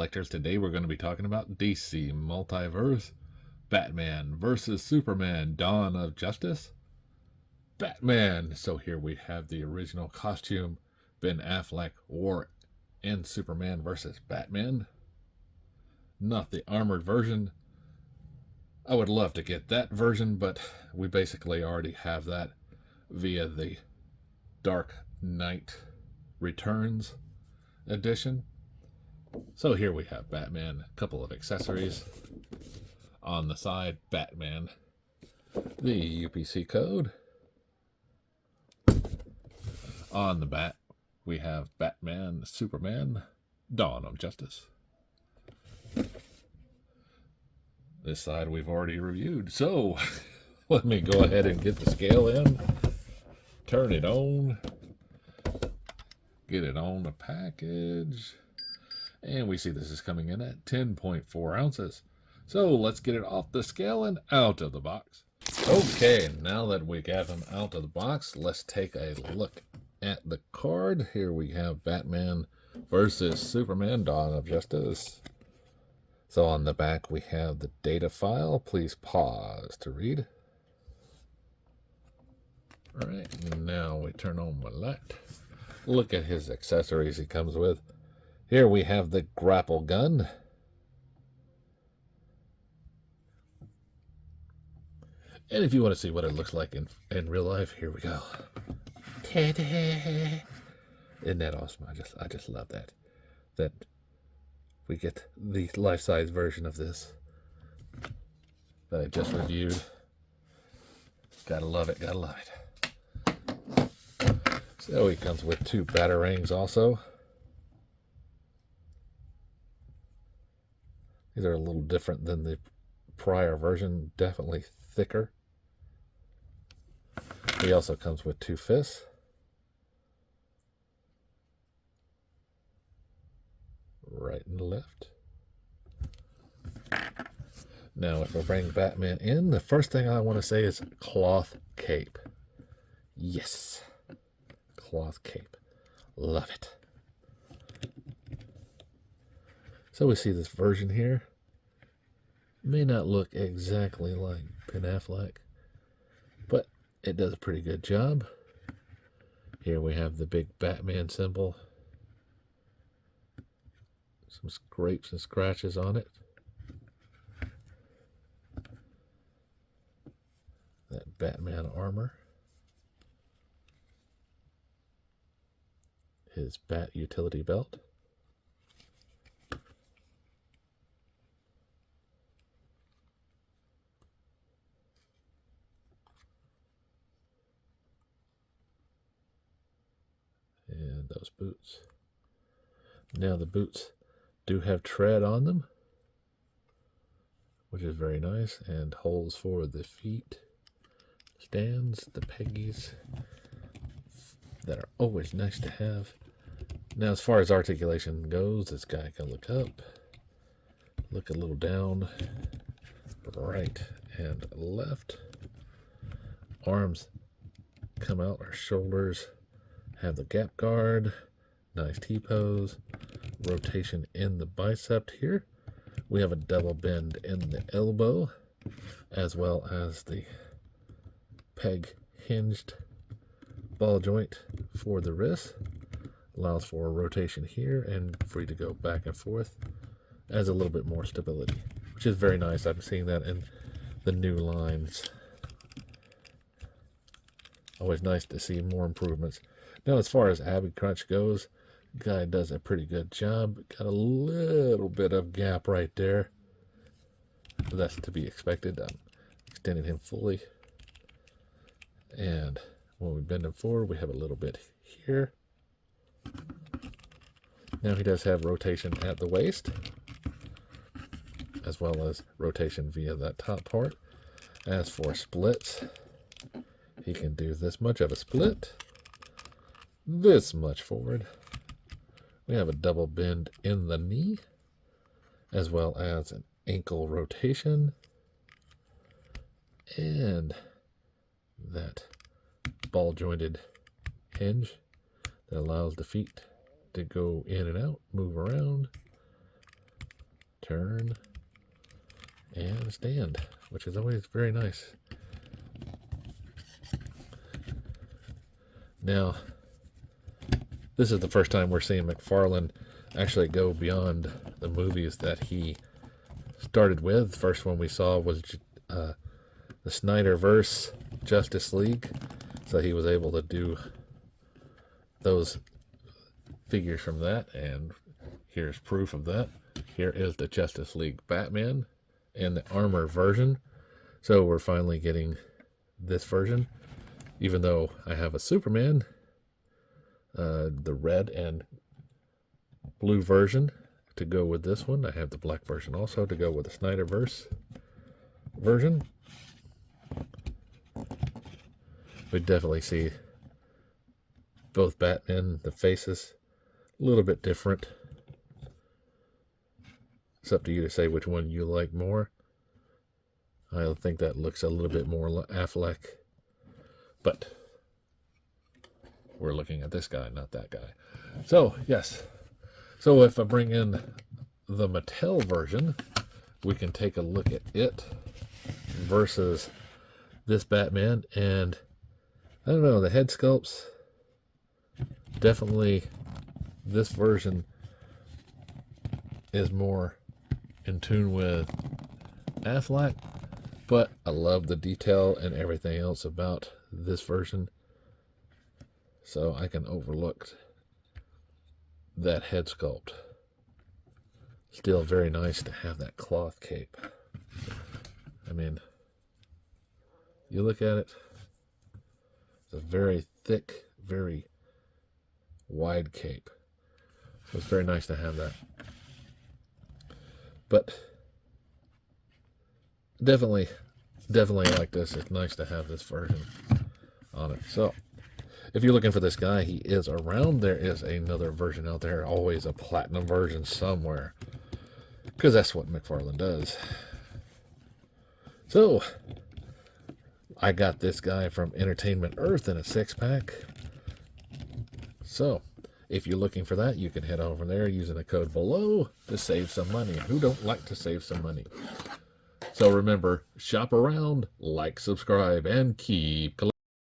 collectors. Today we're going to be talking about DC Multiverse, Batman versus Superman, Dawn of Justice. Batman. So here we have the original costume. Ben Affleck wore in Superman versus Batman. Not the armored version. I would love to get that version, but we basically already have that via the Dark Knight Returns edition. So here we have Batman, a couple of accessories. On the side, Batman, the UPC code. On the back, we have Batman, Superman, Dawn of Justice. This side we've already reviewed, so let me go ahead and get the scale in, turn it on, get it on the package, and we see this is coming in at 10.4 ounces. So let's get it off the scale and out of the box. Okay, now that we got them out of the box, let's take a look at the card. Here we have Batman versus Superman, Dawn of Justice. So on the back we have the data file. Please pause to read. All right, now we turn on my light. Look at his accessories he comes with. Here we have the grapple gun. And if you want to see what it looks like in real life, here we go. Ta-da! Isn't that awesome? I just love that. That we get the life-size version of this that I just reviewed. Gotta love it, gotta love it. So he comes with 2 batarangs also. These are a little different than the prior version, definitely thicker. He also comes with 2 fists. Right and left. Now if I bring Batman in, the first thing I want to say is cloth cape. Yes. Cloth cape. Love it. So we see this version here. May not look exactly like Ben Affleck, but it does a pretty good job. Here we have the big Batman symbol. Some scrapes and scratches on it. That Batman armor. His Bat utility belt. And those boots. Now the boots do have tread on them, which is very nice, and holes for the feet, stands, the peggies that are always nice to have. Now as far as articulation goes, this guy can look up, look a little down, right and left. Arms come out, our shoulders have the gap guard, nice T-pose, rotation in the bicep here. We have a double bend in the elbow, as well as the peg hinged ball joint for the wrist. Allows for a rotation here and free to go back and forth. Adds a little bit more stability, which is very nice. I'm seeing that in the new lines. Always nice to see more improvements. Now as far as Abby Crunch goes, guy does a pretty good job. Got a little bit of gap right there, but that's to be expected. I'm extending him fully, and when we bend him forward, we have a little bit here. Now he does have rotation at the waist, as well as rotation via that top part. As for splits, he can do this much of a split, this much forward. We have a double bend in the knee, as well as an ankle rotation, and that ball jointed hinge that allows the feet to go in and out, move around. turn, and stand, which is always very nice. Now, this is the first time we're seeing McFarlane actually go beyond the movies that he started with. The first one we saw was the Snyderverse Justice League, so he was able to do those figures from that, and here's proof of that. Here is the Justice League Batman and the armor version. So we're finally getting this version, even though I have a Superman, the red and blue version to go with this one. I have the black version also to go with the Snyderverse version. We definitely see both Batman, the faces, a little bit different. It's up to you to say which one you like more. I think that looks a little bit more Affleck, but we're looking at this guy, not that guy. So, yes. So if I bring in the Mattel version, we can take a look at it versus this Batman. And I don't know, the head sculpts, definitely this version is more in tune with Affleck, but I love the detail and everything else about this version, so I can overlook that head sculpt. Still very nice to have that cloth cape. I mean, you look at it, it's a very thick, very wide cape, so it's very nice to have that. But definitely like this. It's nice to have this version on it. So if you're looking for this guy, he is around. There is another version out there, always a platinum version somewhere, because that's what McFarlane does. So I got this guy from Entertainment Earth in a 6-pack. So if you're looking for that, you can head over there using the code below to save some money. Who don't like to save some money? So remember, shop around, like, subscribe, and keep collecting.